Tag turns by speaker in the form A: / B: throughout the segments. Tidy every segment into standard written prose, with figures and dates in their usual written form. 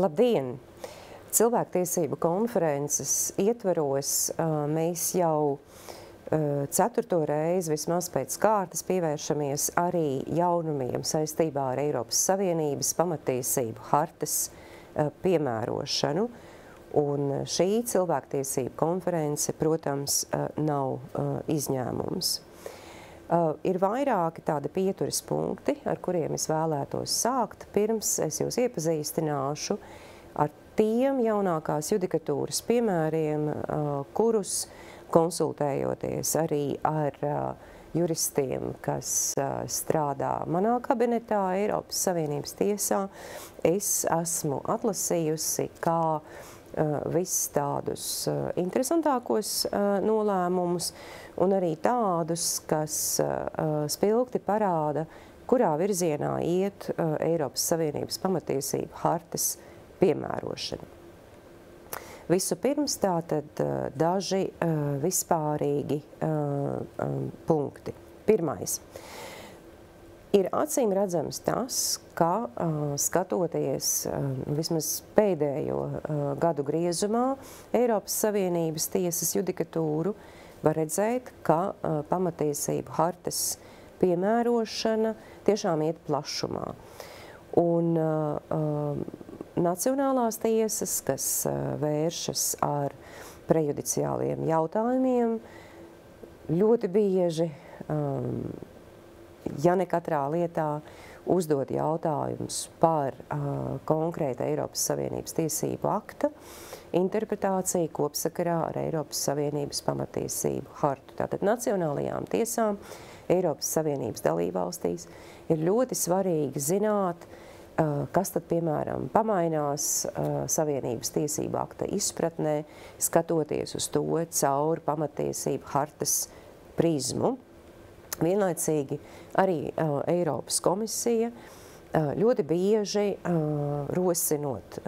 A: Labdien! Cilvēktiesību konferences ietvaros mēs jau 4. reizi vismaz pēc kārtas pievēršamies arī jaunumiem saistībā ar Eiropas Savienības pamatiesību hartas piemērošanu. Un šī cilvēktiesību konference, protams, nav izņēmums. Ir vairāki tādi pieturas punkti, ar kuriem es vēlētos sākt. Pirms es jūs iepazīstināšu ar tiem jaunākās judikatūras piemēriem, kurus konsultējoties arī ar juristiem, kas strādā manā kabinetā Eiropas Savienības tiesā, es esmu atlasījusi kā visus tādus interesantākos nolēmumus un arī tādus, kas spilgti parāda, kurā virzienā iet Eiropas Savienības pamatiesību hartas piemērošana. Vispirms tātad daži vispārīgi punkti. Pirmais. Ir acīm redzams tas, ka skatoties vismaz pēdējo gadu griezumā Eiropas Savienības tiesas judikatūru, var redzēt, ka pamatiesību hartas piemērošana tiešām iet plašumā. Un nacionālās tiesas, kas vēršas ar prejudiciāliem jautājumiem, ļoti bieži, ja ne katrā lietā, uzdod jautājumus par konkrēta Eiropas Savienības tiesību akta interpretāciju kopsakarā ar Eiropas Savienības pamatiesību hartu. Tātad nacionālajām tiesām Eiropas Savienības dalībvalstīs ir ļoti svarīgi zināt, kas tad, piemēram, pamainās Savienības tiesību akta izpratnē, skatoties uz to caur pamatiesību hartas prizmu. Vienlaicīgi arī Eiropas komisija ļoti bieži rosinot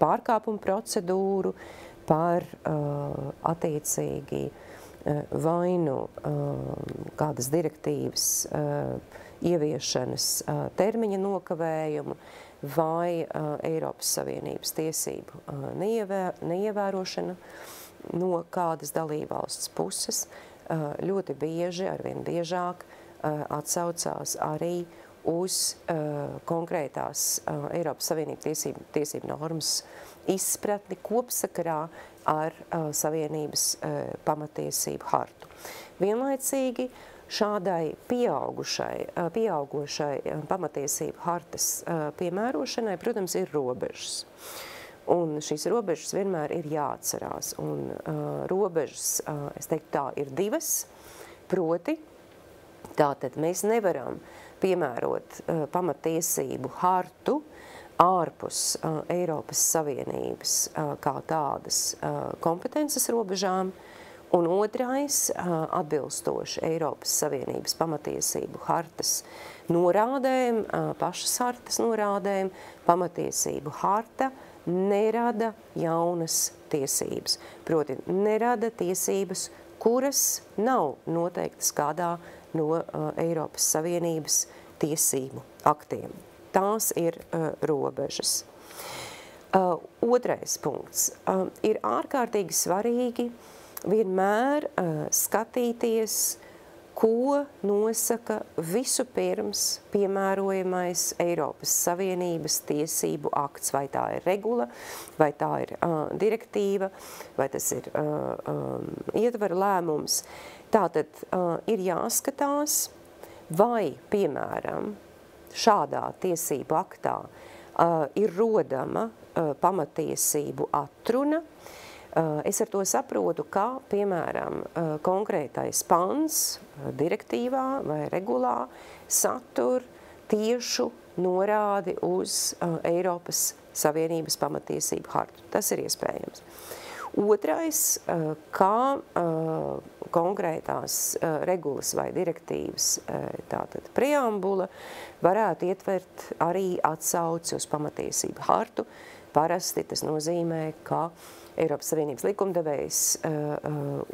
A: pārkāpumu procedūru par attiecīgi vai nu kādas direktīvas ieviešanas termiņa nokavējumu vai Eiropas Savienības tiesību neievērošanu no kādas dalībvalsts puses, ļoti bieži, arvien biežāk atsaucās arī uz konkrētās Eiropas Savienības tiesību normas izpratni kopsakarā ar Savienības pamatiesību hartu. Vienlaicīgi šādai pieaugošai pamatiesību hartas piemērošanai, protams, ir robežas. Un šīs robežas vienmēr ir jāatcerās. Un robežas, es teiktu tā, ir divas. Proti, tātad mēs nevaram piemērot pamatiesību hartu ārpus Eiropas Savienības kā tādas kompetences robežām. Un otrais, atbilstoši Eiropas Savienības pamatiesību hartas norādēm, pašas hartas norādēm, pamatiesību harta nerada jaunas tiesības. Proti, nerada tiesības, kuras nav noteiktas kādā no Eiropas Savienības tiesību aktiem. Tās ir robežas. Otrais punkts. Ir ārkārtīgi svarīgi vienmēr skatīties, ko nosaka vispirms piemērojamais Eiropas Savienības tiesību akts, vai tā ir regula, vai tā ir direktīva, vai tas ir ietvara lēmums. Tātad ir jāskatās, vai, piemēram, šādā tiesību aktā ir rodama pamatiesību atruna. Es ar to saprotu, ka, piemēram, konkrētais pants direktīvā vai regulā satur tiešu norādi uz Eiropas Savienības pamatiesību hartu. Tas ir iespējams. Otrais, kā konkrētās regulas vai direktīvas tātad preambula varētu ietvert arī atsauci uz pamatiesību hartu. Parasti tas nozīmē, ka Eiropas Savienības likumdevējs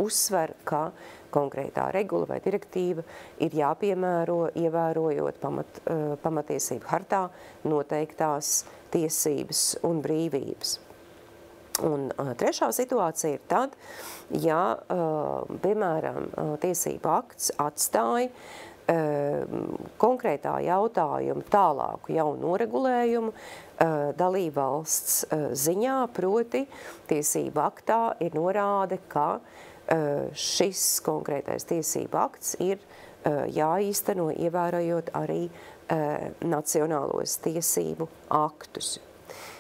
A: uzsver, ka konkrētā regula vai direktīva ir jāpiemēro, ievērojot pamatiesību hartā noteiktās tiesības un brīvības. Un trešā situācija ir tad, ja, piemēram, tiesību akts atstāja konkrētā jautājuma tālāku jaunu noregulējumu dalībvalsts ziņā, proti tiesību aktā ir norāde, ka šis konkrētais tiesību akts ir jāīsteno, ievērojot arī nacionālos tiesību aktus.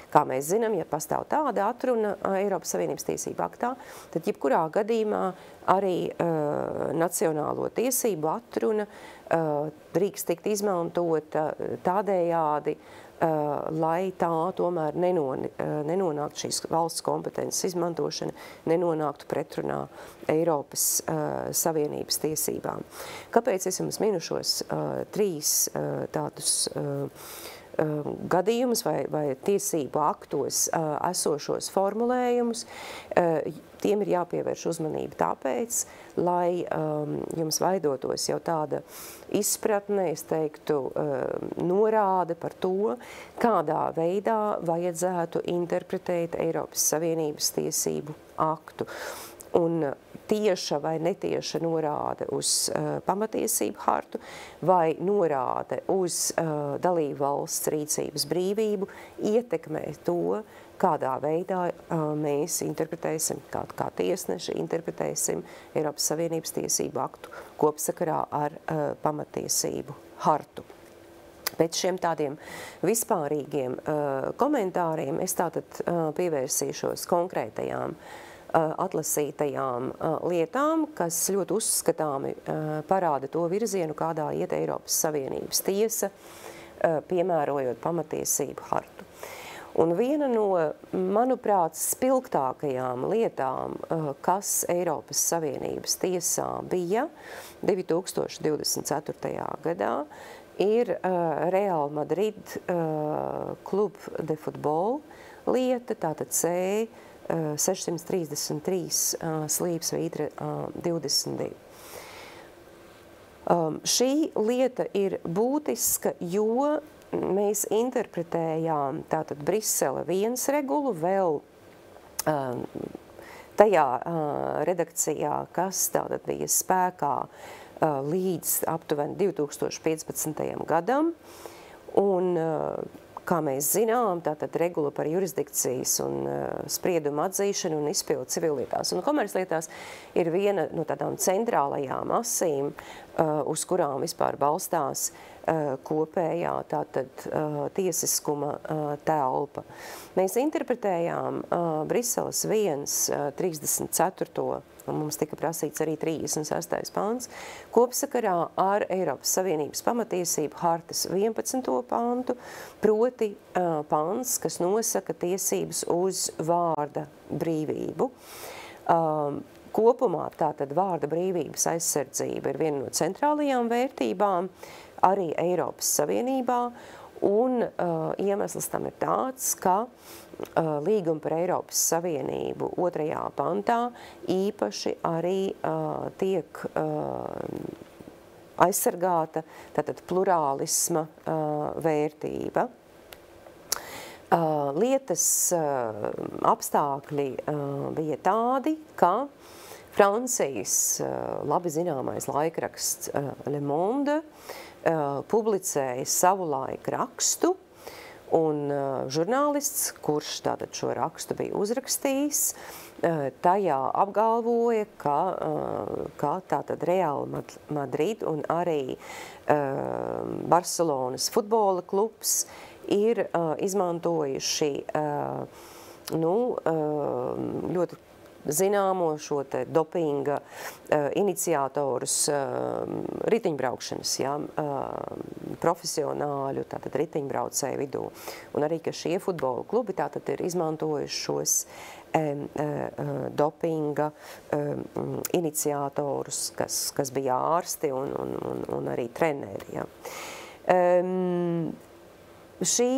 A: Kā mēs zinām, ja pastāv tāda atruna Eiropas Savienības tiesību aktā, tad jebkurā gadījumā arī nacionālo tiesību atruna drīkst tikt izmantota tādējādi, lai tā tomēr nenonāktu šīs valsts kompetences izmantošana, nenonāktu pretrunā Eiropas Savienības tiesībām. Kāpēc es jums minu šos trīs tādus gadījumus vai tiesību aktos esošos formulējumus, tiem ir jāpievērš uzmanība tāpēc, lai jums veidotos jau tāda izpratne, es teiktu, norāde par to, kādā veidā vajadzētu interpretēt Eiropas Savienības tiesību aktu. Un tieša vai netieša norāde uz pamatiesību hartu vai norāde uz dalību valsts rīcības brīvību ietekmē to, kādā veidā mēs interpretēsim, kā tiesneši interpretēsim Eiropas Savienības tiesību aktu kopsakarā ar pamatiesību hartu. Pēc šiem tādiem vispārīgiem komentāriem es tātad pievērsīšos konkrētajām atlasītajām lietām, kas ļoti uzskatāmi parāda to virzienu, kādā iet Eiropas Savienības tiesa, piemērojot pamatiesību hartu. Un viena no, manuprāt, spilgtākajām lietām, kas Eiropas Savienības tiesā bija 2024. gadā, ir Real Madrid Club de Futbol lieta, tātad C 633 slīpsvītra 22. Šī lieta ir būtiska, jo mēs interpretējām tātad Brisele 1 regulu vēl tajā redakcijā, kas tātad bija spēkā līdz aptuveni 2015. gadam, un kā mēs zinām, tātad regula par jurisdikcijas un spriedumu atzīšanu un izpildu civillietās un komerclietās ir viena no tādām centrālajām asīm, uz kurām vispār balstās kopējā tātad tiesiskuma telpa. Mēs interpretējām Briseles 1, 34. un mums tika prasīts arī 36. pants, kopsakarā ar Eiropas Savienības pamatiesību hartas 11. pantu, proti pants, kas nosaka tiesības uz vārda brīvību. Kopumā tātad vārda brīvības aizsardzība ir viena no centrālajām vērtībām arī Eiropas Savienībā, un iemesls tam ir tāds, ka līguma par Eiropas Savienību 2. pantā īpaši arī tiek aizsargāta tātad plurālisma vērtība. Lietas apstākļi bija tādi, ka Francijas labi zināmais laikraksts Le Monde publicēja savulaik rakstu, un žurnālists, kurš tātad šo rakstu bija uzrakstījis, tajā apgalvoja, ka tātad Real Madrid un arī Barcelonas futbola klubs ir izmantojuši ļoti zināmo šo te dopinga iniciatorus ritiņbraukšanas, profesionāļu, tātad ritiņbraucēju vidū. Un arī, ka šie futbola klubi tātad ir izmantojuši šos dopinga iniciatorus, kas bija ārsti un arī treneri. Šī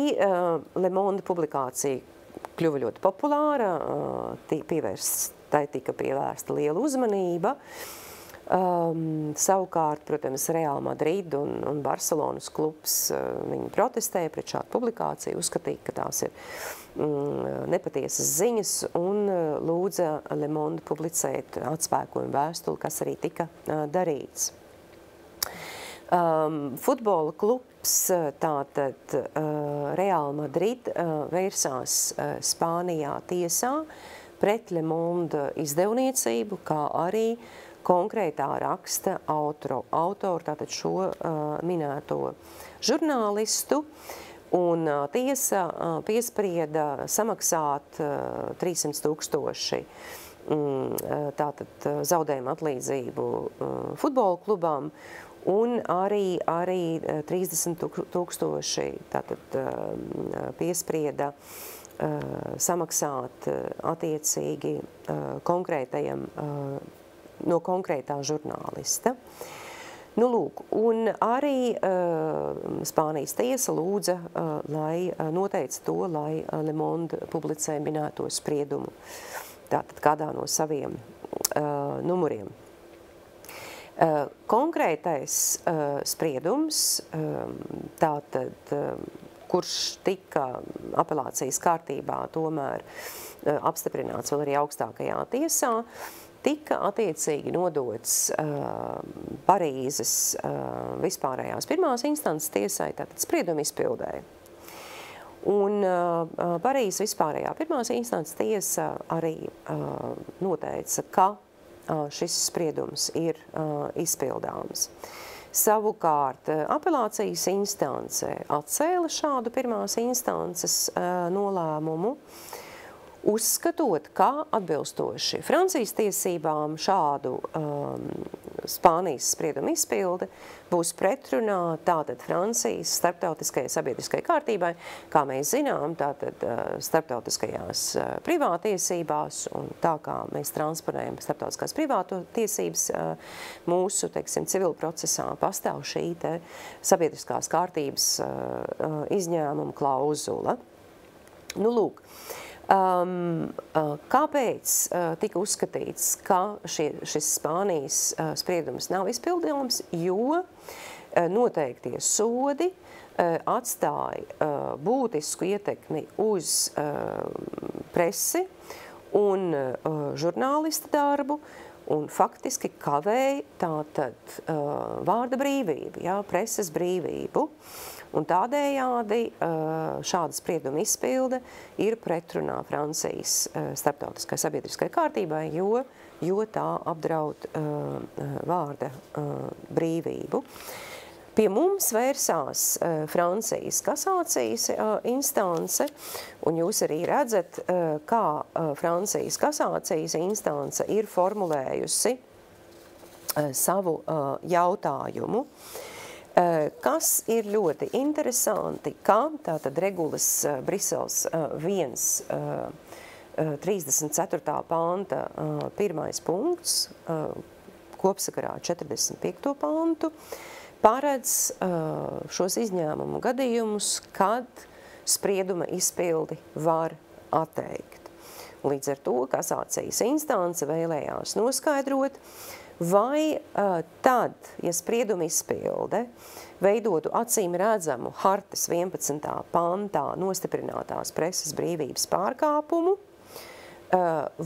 A: Le Monde publikācija kļuva ļoti populāra, tai tika pievērsta liela uzmanība. Savukārt, protams, Real Madrid un Barcelonas klubs, viņi protestēja pret šādu publikāciju, uzskatīja, ka tās ir nepatiesas ziņas un lūdza Le Monde publicēt atspēkojumu vēstuli, kas arī tika darīts. Futbola klubs, tātad Real Madrid, vērsās Spānijā tiesā pret Le Monde izdevniecību, kā arī konkrētā raksta autoru, tātad šo minēto žurnālistu, un tiesa piesprieda samaksāt 300 000 tātad zaudējumu atlīdzību futbola klubam, un arī 30 000 tātad piesprieda samaksāt attiecīgi konkrētajam no konkrētā žurnālista. Nu, lūk, un arī Spānijas tiesa lūdza, lai noteica to, lai Le Monde publicē minēto spriedumu, tātad kādā no saviem numuriem. Konkrētais spriedums, tātad, kurš tika apelācijas kārtībā tomēr apstiprināts vēl arī augstākajā tiesā, tika attiecīgi nodots Parīzes vispārējās pirmās instances tiesai, tātad sprieduma izpildēja. Un Parīzes vispārējā pirmās instances tiesa arī noteica, ka šis spriedums ir izpildāms. Savukārt apelācijas instance atcēla šādu pirmās instances nolēmumu, uzskatot, ka atbilstoši Francijas tiesībām šādu Spānijas spriedumu izpilde būs pretrunā tātad Francijas starptautiskajai sabiedriskajai kārtībai, kā mēs zinām, tātad starptautiskajās privātiesībās, un tā kā mēs transponējam starptautiskās privātiesības mūsu, teiksim, civil procesā pastāv šī te sabiedriskās kārtības izņēmuma klauzula. Nu, lūk, kāpēc tika uzskatīts, ka šis Spānijas spriedums nav izpildāms, jo noteiktie sodi atstāja būtisku ietekmi uz presi un žurnālista darbu, un faktiski kavēja tātad vārda brīvību, jā, preses brīvību. Un tādējādi šāda sprieduma izpilde ir pretrunā Francijas starptautiskai sabiedriskai kārtībai, jo tā apdraud vārda brīvību. Pie mums vērsās Francijas kasācijas instance, un jūs arī redzat, kā Francijas kasācijas instance ir formulējusi savu jautājumu. Kas ir ļoti interesanti, ka tātad regulas Briseles 34. panta pirmais punkts, kopsakarā 45. pantu, paredz šos izņēmumu gadījumus, kad sprieduma izpildi var atteikt. Līdz ar to kasācijas instance vēlējās noskaidrot, vai tad, ja sprieduma izpilde veidotu acīm redzamu hartas 11. pantā nostiprinātās preses brīvības pārkāpumu,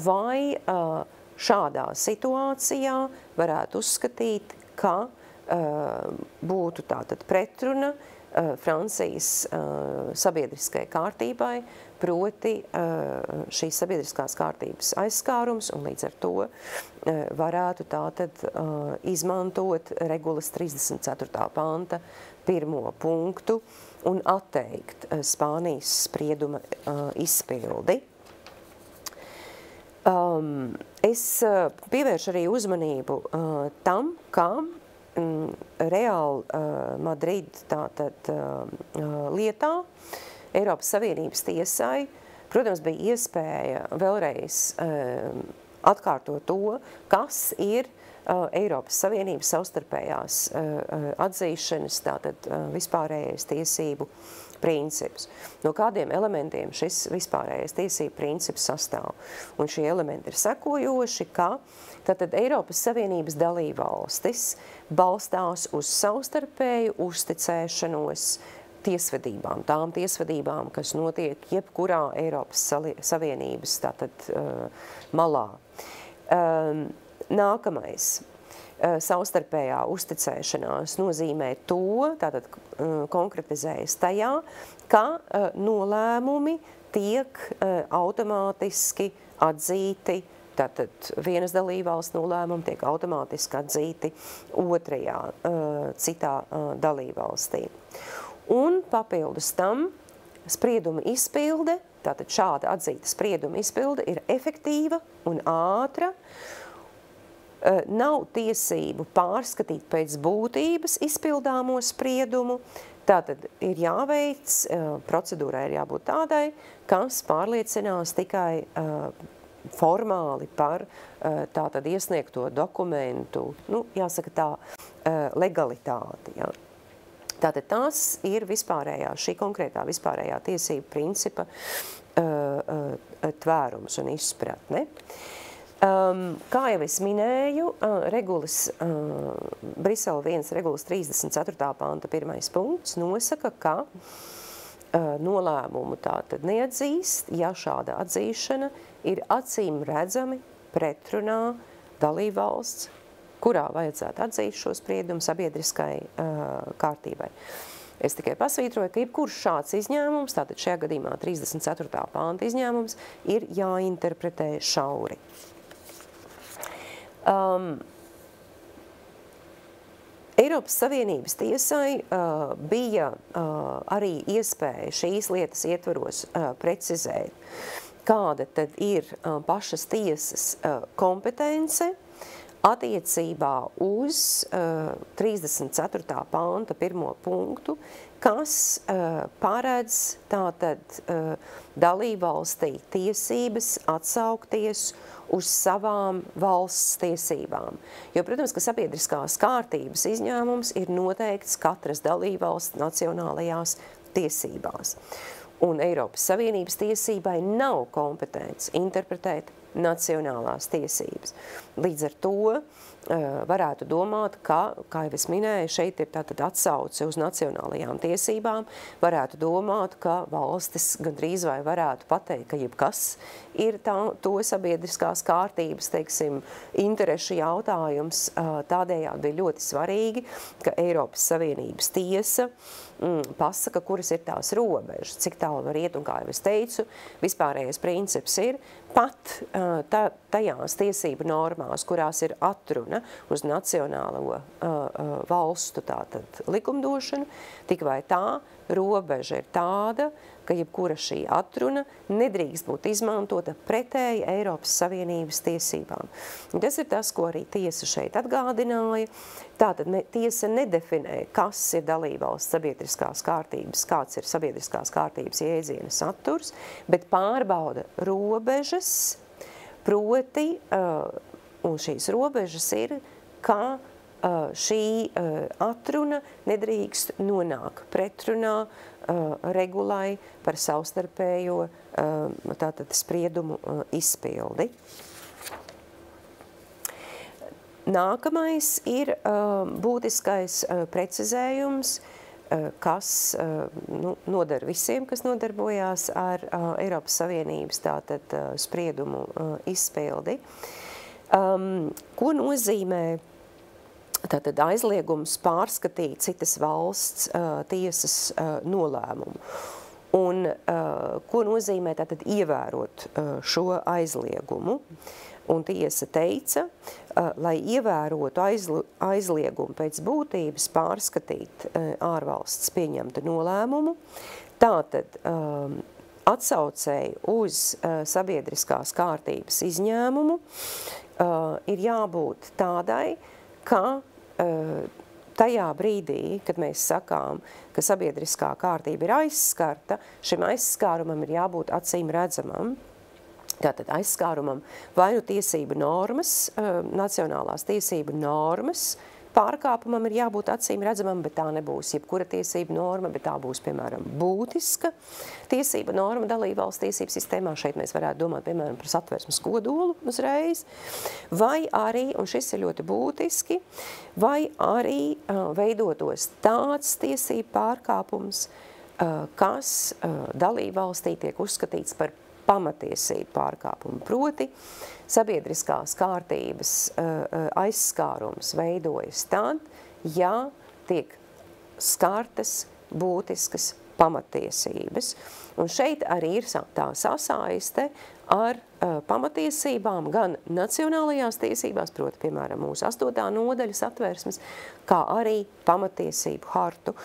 A: vai šādā situācijā varētu uzskatīt, ka būtu tātad pretruna Francijas sabiedriskai kārtībai, proti šīs sabiedriskās kārtības aizskārums, un līdz ar to varētu tātad izmantot regulas 34. panta pirmo punktu un atteikt Spānijas sprieduma izpildi. Es pievēršu arī uzmanību tam, ka Real Madrid tātad lietā Eiropas Savienības tiesai, protams, bija iespēja vēlreiz atkārtot to, kas ir Eiropas Savienības savstarpējās atzīšanas, tātad vispārējais tiesību princips. No kādiem elementiem šis vispārējais tiesību princips sastāv. Un šie elementi ir sekojoši, ka tātad Eiropas Savienības dalībvalstis balstās uz savstarpēju uzticēšanos tiesvedībām, tām tiesvedībām, kas notiek jebkurā Eiropas Savienības tātad malā. Nākamais. Savstarpējā uzticēšanās nozīmē to, tātad konkretizējas tajā, ka nolēmumi tiek automātiski atzīti, tātad vienas dalībvalsts nolēmumi tiek automātiski atzīti otrajā, citā dalībvalstī. Un papildus tam sprieduma izpilde, tātad šāda atzīta sprieduma izpilde ir efektīva un ātra, nav tiesību pārskatīt pēc būtības izpildāmo spriedumu, tātad ir jāveic, procedūrai ir jābūt tādai, kas pārliecinās tikai formāli par tātad iesniegto dokumentu, nu, jāsaka tā, legalitāti, ja. Tātad tās ir vispārējā, šī konkrētā vispārējā tiesību principa tvērums un izpratne. Kā jau es minēju, Brisele 1 regulas 34. panta 1. punkts nosaka, ka nolēmumu tātad neatzīst, ja šāda atzīšana ir acīm redzami pretrunā dalībvalsts, kurā vajadzētu atzīt šo spriedumu sabiedriskai kārtībai. Es tikai pasvītroju, ka jebkurš šāds izņēmums, tātad šajā gadījumā 34. panta izņēmums, ir jāinterpretē šauri. Eiropas Savienības tiesai bija arī iespēja šīs lietas ietvaros precizēt, kāda tad ir pašas tiesas kompetence attiecībā uz 34. panta 1. punktu, kas paredz tātad dalībvalstī tiesības atsaukties uz savām valsts tiesībām. Jo, protams, ka sabiedriskās kārtības izņēmums ir noteikts katras dalībvalsts nacionālajās tiesībās. Un Eiropas Savienības tiesībai nav kompetence interpretēt nacionālās tiesības. Līdz ar to varētu domāt, ka, kā jau es minēju, šeit ir tātad atsauce uz nacionālajām tiesībām, varētu domāt, ka valstis gandrīz vai varētu pateikt, ka jebkas ir to sabiedriskās kārtības, teiksim, interešu jautājums. Tādējādi bija ļoti svarīgi, ka Eiropas Savienības tiesa pasaka, kuras ir tās robežas, cik tālu var iet, un kā jau es teicu, vispārējais princips ir pat tajās tiesību normās, kurās ir atruna uz nacionālo valstu tātad likumdošanu, tik vai tā robeža ir tāda, ka jebkura šī atruna nedrīkst būt izmantota pretēji Eiropas Savienības tiesībām. Un tas ir tas, ko arī tiesa šeit atgādināja. Tātad tiesa nedefinē, kas ir dalībvalsts sabiedriskās kārtības, kāds ir sabiedriskās kārtības jēdziena saturs, bet pārbauda robežas, proti, un šīs robežas ir, ka šī atruna nedrīkst nonāk pretrunā regulai par savstarpējo tātad spriedumu izpildi. Nākamais ir būtiskais precizējums, kas noder visiem, kas nodarbojās ar Eiropas Savienības tātad spriedumu izpildi. Ko nozīmē tātad aizliegums pārskatīt citas valsts tiesas nolēmumu? Un ko nozīmē tātad ievērot šo aizliegumu? Un tiesa teica, lai ievērotu aizliegumu pēc būtības pārskatīt ārvalsts pieņemtu nolēmumu, tātad atsaucēji uz sabiedriskās kārtības izņēmumu ir jābūt tādai, ka tajā brīdī, kad mēs sakām, ka sabiedriskā kārtība ir aizskarta, šim aizskārumam ir jābūt acīm redzamam. Tātad aizskārumam vai nu tiesību normas, nacionālās tiesību normas pārkāpumam ir jābūt acīm redzamam, bet tā nebūs jebkura tiesība norma, bet tā būs, piemēram, būtiska tiesība norma dalībvalsts tiesību sistēmā. Šeit mēs varētu domāt, piemēram, par Satversmes kodolu uzreiz. Vai arī, un šis ir ļoti būtiski, vai arī veidotos tāds tiesību pārkāpums, kas dalībvalstī tiek uzskatīts par pamatiesību pārkāpumu. Proti, sabiedriskās kārtības aizskārums veidojas tad, ja tiek skartas būtiskas pamatiesības. Un šeit arī ir tā sasaiste ar pamatiesībām gan nacionālajās tiesībās, proti, piemēram, mūsu 8. nodaļa Satversmes, kā arī pamatiesību hartu.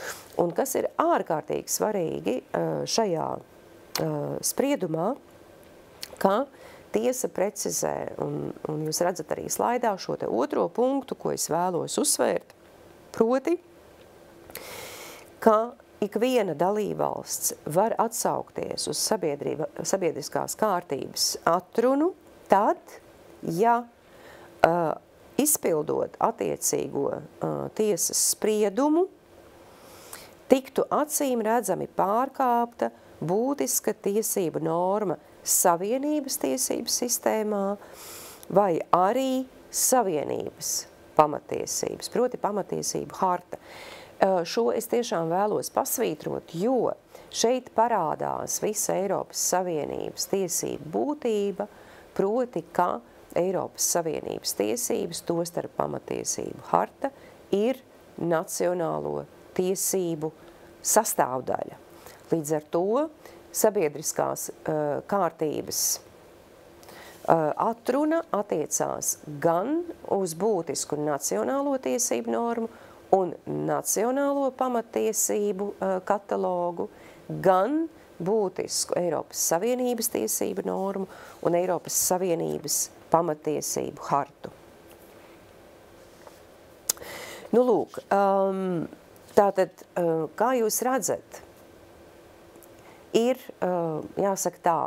A: Un kas ir ārkārtīgi svarīgi šajā spriedumā, ka tiesa precizē, un jūs redzat arī slaidā šo te otro punktu, ko es vēlos uzsvērt, proti, ka ikviena dalībvalsts var atsaukties uz sabiedriskās kārtības atrunu tad, ja izpildot attiecīgo tiesas spriedumu, tiktu acīm redzami pārkāpta būtiska tiesība norma Savienības tiesības sistēmā vai arī Savienības pamatiesības, proti pamatiesību harta. Šo es tiešām vēlos pasvītrot, jo šeit parādās visa Eiropas Savienības tiesību būtība, proti, ka Eiropas Savienības tiesības, tostarp pamatiesību harta, ir nacionālo tiesību sastāvdaļa. Līdz ar to sabiedriskās kārtības atruna attiecās gan uz būtisku nacionālo tiesību normu un nacionālo pamatiesību katalogu, gan būtisku Eiropas Savienības tiesību normu un Eiropas Savienības pamatiesību hartu. Nu, lūk, tātad, kā jūs redzat, ir, jāsaka tā,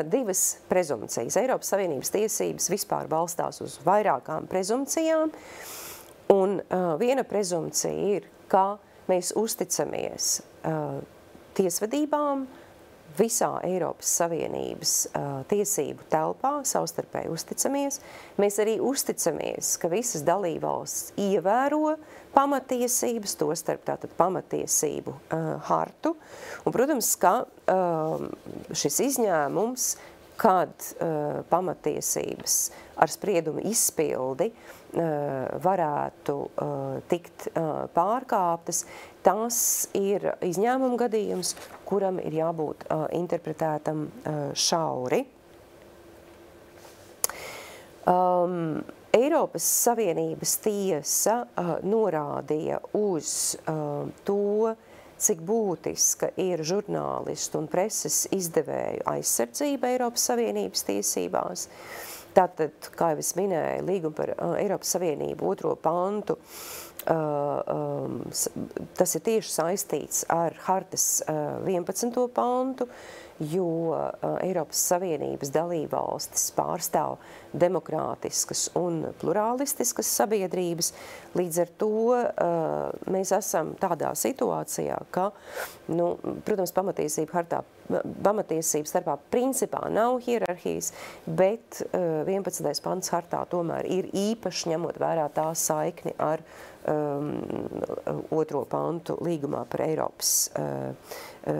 A: divas prezumcijas. Eiropas Savienības tiesības vispār balstās uz vairākām prezumcijām, un viena prezumcija ir, ka mēs uzticamies tiesvedībām visā Eiropas Savienības tiesību telpā, savstarpēji uzticamies. Mēs arī uzticamies, ka visas dalībvalstis ievēro pamatiesības, tostarp tātad pamatiesību hartu. Un, protams, ka šis izņēmums, kad pamatiesības ar spriedumu izpildi varētu tikt pārkāptas, tas ir izņēmuma gadījums, kuram ir jābūt interpretētam šauri. Eiropas Savienības tiesa norādīja uz to, cik būtiska ir žurnālistu un preses izdevēju aizsardzība Eiropas Savienības tiesībās. Tātad, kā jau es minēju, līguma par Eiropas Savienību 2. pantu, tas ir tieši saistīts ar hartas 11. pantu, jo Eiropas Savienības dalībvalstis pārstāv demokrātiskas un plurālistiskas sabiedrības. Līdz ar to mēs esam tādā situācijā, ka, nu, protams, pamatiesību starpā principā nav hierarhijas, bet 11. pants hartā tomēr ir īpaši ņemot vērā tā saikni ar 2. pantu līgumā par Eiropas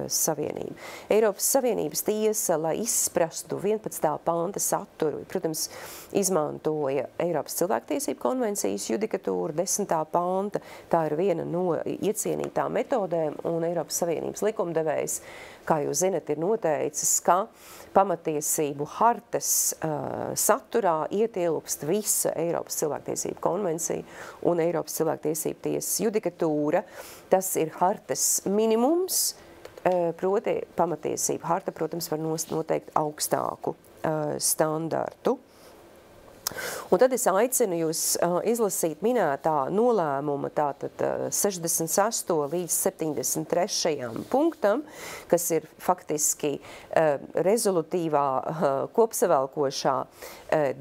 A: Savienību. Eiropas Savienības tiesa, lai izprastu 11. panta saturu, protams, izmantoja Eiropas cilvēktiesību konvencijas judikatūru 10. panta. Tā ir viena no iecienītām metodēm, un Eiropas Savienības likumdevējs, kā jūs zinat, ir noteicis, ka pamatiesību hartas saturā ietilpst visa Eiropas cilvēktiesību konvencija un Eiropas cilvēktiesību tiesas judikatūra. Tas ir hartas minimums, proti pamatiesību harta, protams, var noteikt augstāku standartu. Un tad es aicinu jūs izlasīt minētā nolēmuma tātad 66. līdz 73. punktam, kas ir faktiski rezolutīvā kopsavēlkošā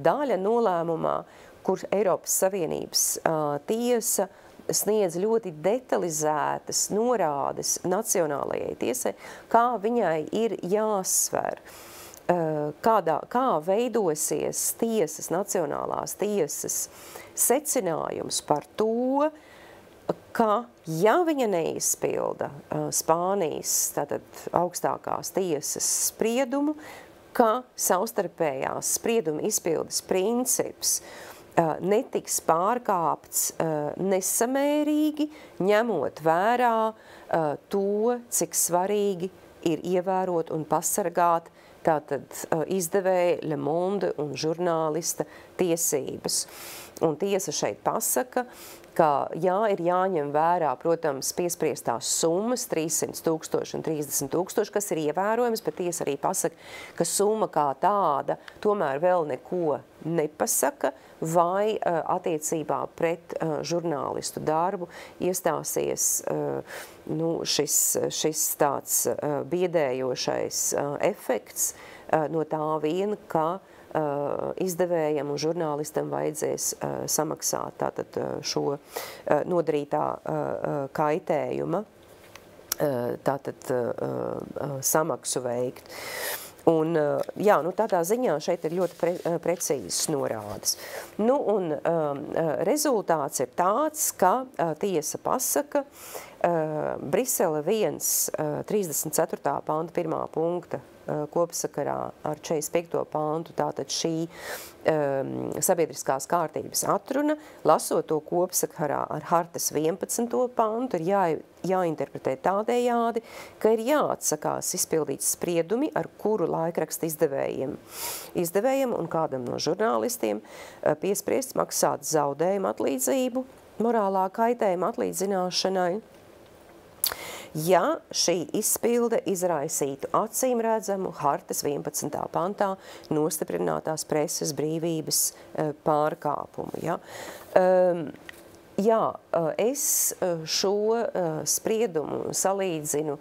A: daļa nolēmumā, kur Eiropas Savienības tiesa sniedz ļoti detalizētas norādes nacionālajai tiesai, kā viņai ir jāsver, kā veidosies tiesas, nacionālās tiesas secinājums par to, ka, ja viņa neizpilda Spānijas, tātad augstākās tiesas spriedumu, ka savstarpējās sprieduma izpildes princips netiks pārkāpts nesamērīgi, ņemot vērā to, cik svarīgi ir ievērot un pasargāt tātad izdevēja Le Monde un žurnālista tiesības. Un tiesa šeit pasaka, ka ir jāņem vērā, protams, piespriestās summas 300 000 un 30 000, kas ir ievērojams, bet tiesa arī pasaka, ka summa kā tāda tomēr vēl neko nepasaka, vai attiecībā pret žurnālistu darbu iestāsies šis tāds biedējošais efekts no tā vien, ka izdevējam un žurnālistam vajadzēs samaksāt tātad šo nodarītā kaitējuma tātad samaksu veikt. Un, tādā ziņā šeit ir ļoti precīzas norādes. Un rezultāts ir tāds, ka tiesa pasaka, Brisele 1, 34. panta 1. punkta kopsakarā ar 45. pantu, tātad šī sabiedriskās kārtības atruna, lasot to kopsakarā ar hartas 11. pantu, ir jāinterpretē tādējādi, ka ir jāatsakās izpildīt spriedumi, ar kuru laikraksta izdevējiem un kādam no žurnālistiem piespriests maksāt zaudējumu atlīdzību, morālā kaitējuma atlīdzināšanai, ja šī izpilde izraisītu acīm redzamu hartas 11. pantā nostiprinātās preses brīvības pārkāpumu. Es šo spriedumu salīdzinu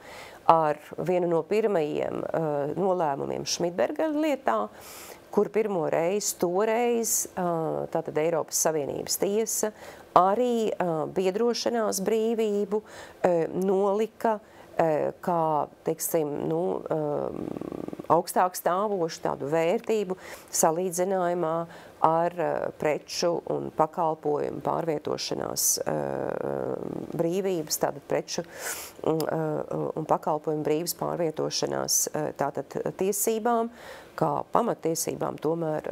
A: ar vienu no pirmajiem nolēmumiem Šmidberga lietā, kur pirmo reizi toreiz tātad Eiropas Savienības tiesa arī biedrošanās brīvību nolika kā, teiksim, augstāk stāvošu tādu vērtību salīdzinājumā ar preču un pakalpojumu pārvietošanās brīvības, tātad preču un pakalpojumu brīvas pārvietošanās tātad tiesībām, kā pamattiesībām tomēr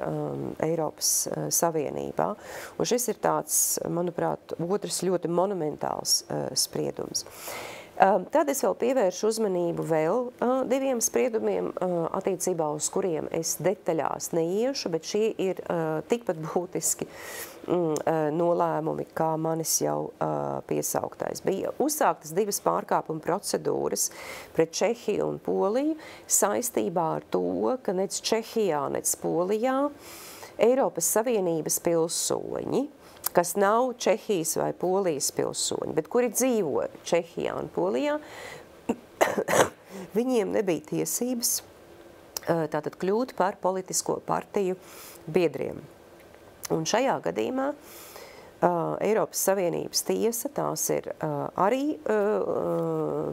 A: Eiropas Savienībā. Un šis ir tāds, manuprāt, otrs ļoti monumentāls spriedums. Tad es vēl pievēršu uzmanību vēl diviem spriedumiem, attiecībā uz kuriem es detaļās neiešu, bet šie ir tikpat būtiski nolēmumi, kā manis jau piesauktais. Bija uzsāktas divas pārkāpuma procedūras pret Čehiju un Poliju saistībā ar to, ka nec Čehijā, nec Polijā Eiropas Savienības pilsoņi, kas nav Čehijas vai Polijas pilsoņi, bet kuri dzīvo Čehijā un Polijā, viņiem nebija tiesības tātad kļūt par politisko partiju biedriem. Un šajā gadījumā Eiropas Savienības tiesa, tās ir arī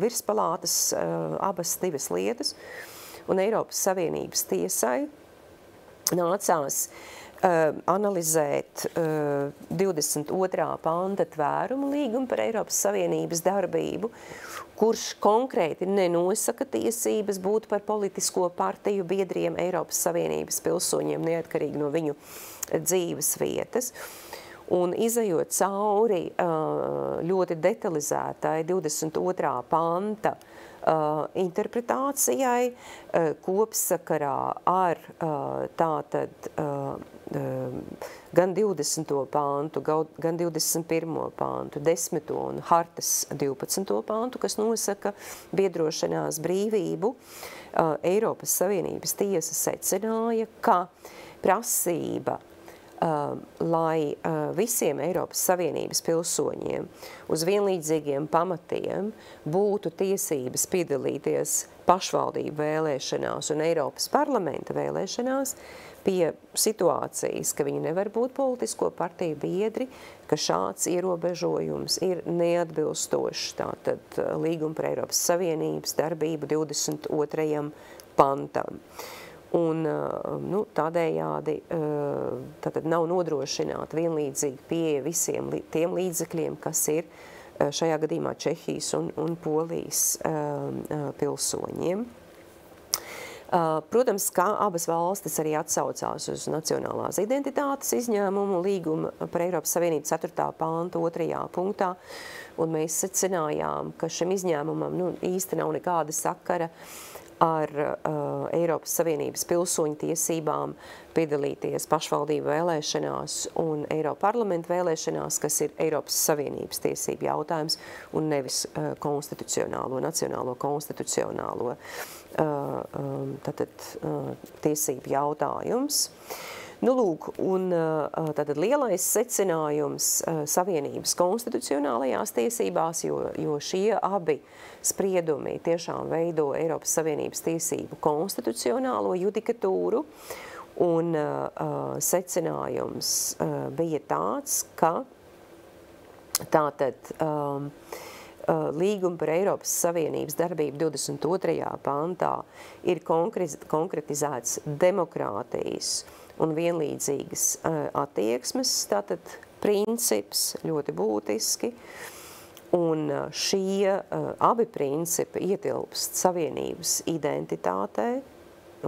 A: virspalātas abas divas lietas, un Eiropas Savienības tiesai nācās analizēt 22. panta tvērumu līgumu par Eiropas Savienības darbību, kurš konkrēti nenosaka tiesības būt par politisko partiju biedriem Eiropas Savienības pilsoņiem neatkarīgi no viņu dzīves vietas. Un izejot cauri ļoti detalizētai 22. panta interpretācijai kopsakarā ar tātad gan 20. pantu, gan 21. pantu, 10. un hartas 12. pantu, kas nosaka biedrošanās brīvību, Eiropas Savienības tiesa secināja, ka prasība lai visiem Eiropas Savienības pilsoņiem uz vienlīdzīgiem pamatiem būtu tiesības piedalīties pašvaldību vēlēšanās un Eiropas parlamenta vēlēšanās, pie situācijas, ka viņi nevar būt politisko partiju biedri, ka šāds ierobežojums ir neatbilstošs tātad līguma par Eiropas Savienības darbību 22. pantam. Un tādējādi tātad nav nodrošināta vienlīdzīga pieeja visiem tiem līdzekļiem, kas ir šajā gadījumā Čehijas un Polijas pilsoņiem. Protams, kā abas valstis arī atsaucās uz nacionālās identitātes izņēmumu līguma par Eiropas Savienību 4. panta 2. punktā, un mēs secinājām, ka šim izņēmumam īsti nav nekāda sakara ar Eiropas Savienības pilsoņu tiesībām piedalīties pašvaldību vēlēšanās un Eiroparlamentu vēlēšanās, kas ir Eiropas Savienības tiesību jautājums un nevis nacionālo konstitucionālo tiesību jautājums. Lūk, un tātad lielais secinājums Savienības konstitucionālajās tiesībās, jo šie abi spriedumi tiešām veido Eiropas Savienības tiesību konstitucionālo judikatūru, un secinājums bija tāds, ka tātad līguma par Eiropas Savienības darbību 22. pantā ir konkretizēts demokrātijas un vienlīdzīgas attieksmes, tātad princips ļoti būtiski, un šie abi principi ietilpst Savienības identitātē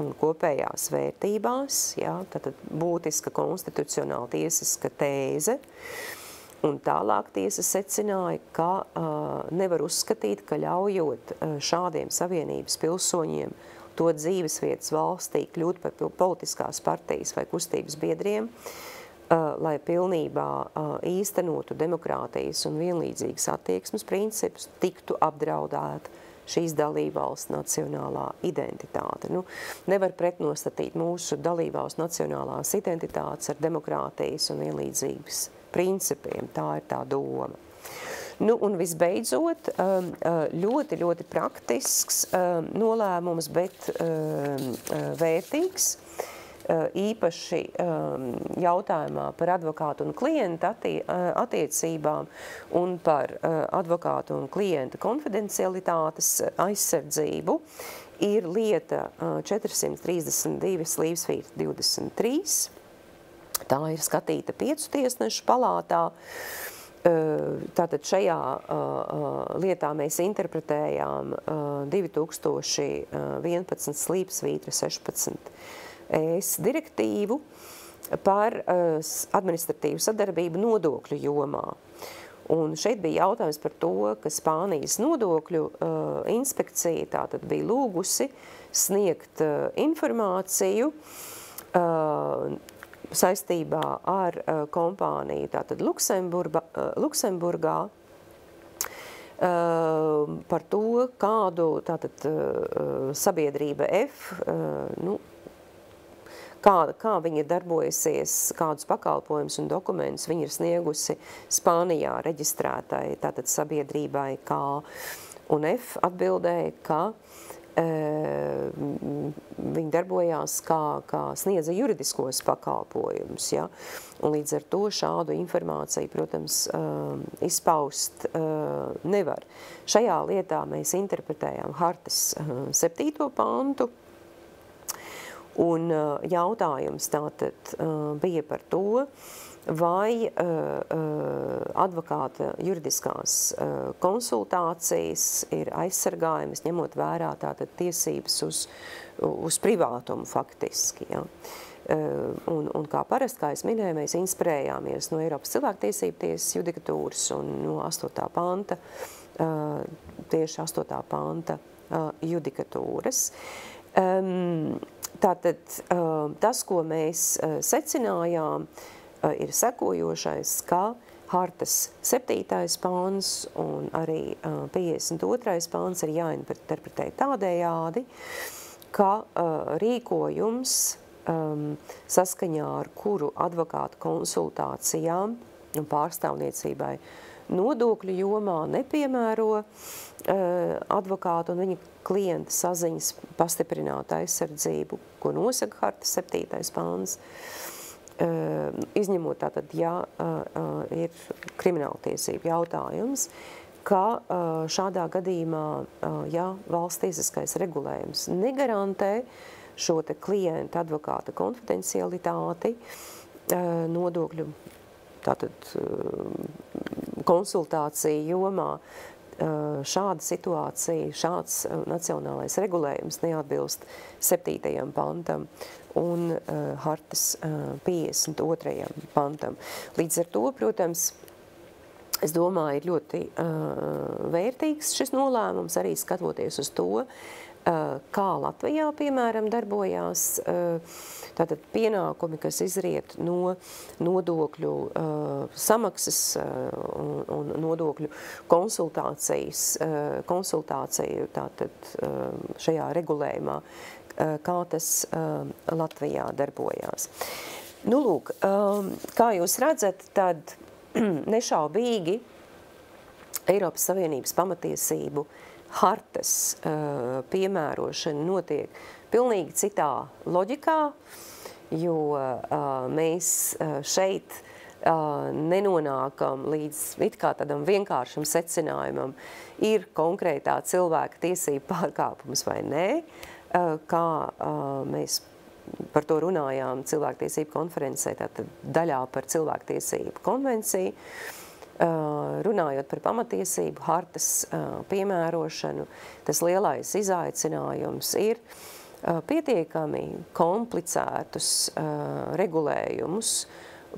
A: un kopējās vērtībās, tātad būtiska konstitucionāla tiesiska tēze. Un tālāk tiesa secināja, ka nevar uzskatīt, ka ļaujot šādiem Savienības pilsoņiem to dzīvesvietas valstī kļūt par politiskās partijas vai kustības biedriem, lai pilnībā īstenotu demokrātijas un vienlīdzīgas attieksmes principus, tiktu apdraudēta šīs dalībvalsts nacionālā identitāte. Nevar pretnostatīt mūsu dalībvalsts nacionālās identitātes ar demokrātijas un vienlīdzības principiem. Tā ir tā doma. Un visbeidzot, ļoti, ļoti praktisks nolēmums, bet vērtīgs, īpaši jautājumā par advokātu un klienta attiecībām un par advokātu un klienta konfidencialitātes aizsardzību, ir lieta 432/23. Tā ir skatīta 5 tiesnešu palātā. Tātad šajā lietā mēs interpretējām 2011/16 ES direktīvu par administratīvu sadarbību nodokļu jomā. Un šeit bija jautājums par to, ka Spānijas nodokļu inspekcija tātad bija lūgusi sniegt informāciju saistībā ar kompāniju tātad Luksemburgā par to, kādu tātad sabiedrība F, kā viņa darbojasies, kādus pakalpojumus un dokumentus viņa ir sniegusi Spānijā reģistrētai tātad sabiedrībai K. Un F atbildēja, ka viņi darbojās kā sniedza juridiskos pakalpojumus, un līdz ar to šādu informāciju, protams, izpaust nevar. Šajā lietā mēs interpretējām hartas 7. pantu, un jautājums tātad bija par to, vai advokāta juridiskās konsultācijas ir aizsargājamas, ņemot vērā tātad tiesības uz privātumu faktiski. Un kā parasti, kā es minēju, mēs inspirējāmies no Eiropas cilvēktiesību tiesas judikatūras un no 8. panta, tieši 8. panta judikatūras. Tātad tas, ko mēs secinājām, ir sekojošais, ka hartas 7. pāns un arī 52. pāns ir jāinterpretē tādējādi, ka rīkojums saskaņā ar kuru advokātu konsultācijām un pārstāvniecībai nodokļu jomā nepiemēro advokātu un viņa klienta saziņas pastiprinātu aizsardzību, ko nosaka hartas 7. pāns, izņemot tātad, ja ir krimināltiesību jautājums, ka šādā gadījumā, ja valsts tiesiskais regulējums negarantē šo te klienta advokāta konfidencialitāti nodokļu tātad konsultāciju jomā, šāda situācija, šāds nacionālais regulējums neatbilst 7. pantam un hartas 52. pantam. Līdz ar to, protams, es domāju, ir ļoti vērtīgs šis nolēmums, arī skatoties uz to, kā Latvijā, piemēram, darbojās tātad pienākumi, kas izriet no nodokļu samaksas un nodokļu konsultāciju tātad šajā regulējumā, kā tas Latvijā darbojās. Nu, lūk, kā jūs redzat, tad nešaubīgi Eiropas Savienības pamatiesību hartas piemērošana notiek pilnīgi citā loģikā, jo mēs šeit nenonākam līdz it kā tādam vienkāršam secinājumam, ir konkrētā cilvēka tiesība pārkāpums vai nē, kā mēs par to runājām cilvēktiesību konferencē, tātad daļā par cilvēktiesību konvenciju. Runājot par pamatiesību hartas piemērošanu, tas lielais izaicinājums ir pietiekami komplicētus regulējumus,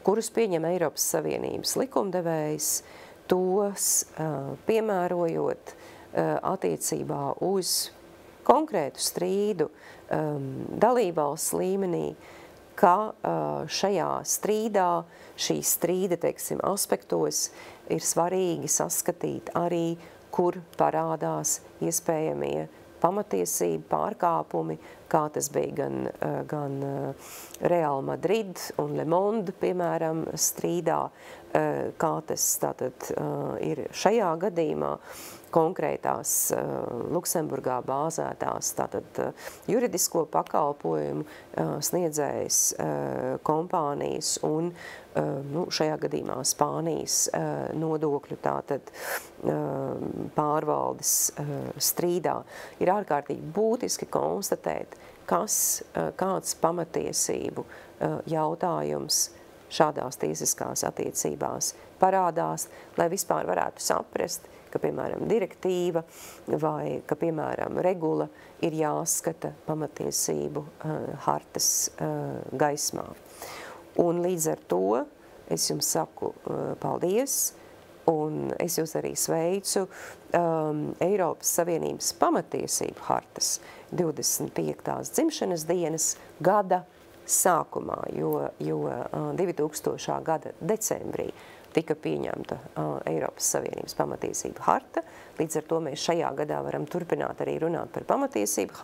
A: kurus pieņem Eiropas Savienības likumdevējs, tos piemērojot attiecībā uz konkrētu strīdu dalībvalsts līmenī, ka šajā strīdā, šī strīda, teiksim, aspektos ir svarīgi saskatīt arī, kur parādās iespējamie pamatiesību pārkāpumi, kā tas bija gan Real Madrid un Le Monde, piemēram, strīdā, kā tas tātad ir šajā gadījumā, konkrētās Luksemburgā bāzētās tātad juridisko pakalpojumu sniedzējas kompānijas un šajā gadījumā Spānijas nodokļu tātad pārvaldes strīdā. Ir ārkārtīgi būtiski konstatēt, kāds pamatiesību jautājums šādās tiesiskās attiecībās parādās, lai vispār varētu saprast, ka, piemēram, direktīva vai, ka, piemēram, regula ir jāskata pamatiesību hartas gaismā. Un līdz ar to es jums saku paldies, un es jūs arī sveicu Eiropas Savienības pamatiesību hartas 25. dzimšanas dienas gada sākumā, jo 2000. gada decembrī tika pieņemta Eiropas Savienības pamatiesību harta. Līdz ar to mēs šajā gadā varam turpināt arī runāt par pamatiesību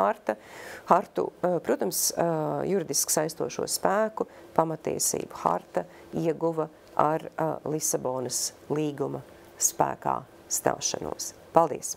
A: hartu. Protams, juridiski saistošo spēku pamatiesību harta ieguva ar Lisabonas līguma spēkā stāšanos. Paldies!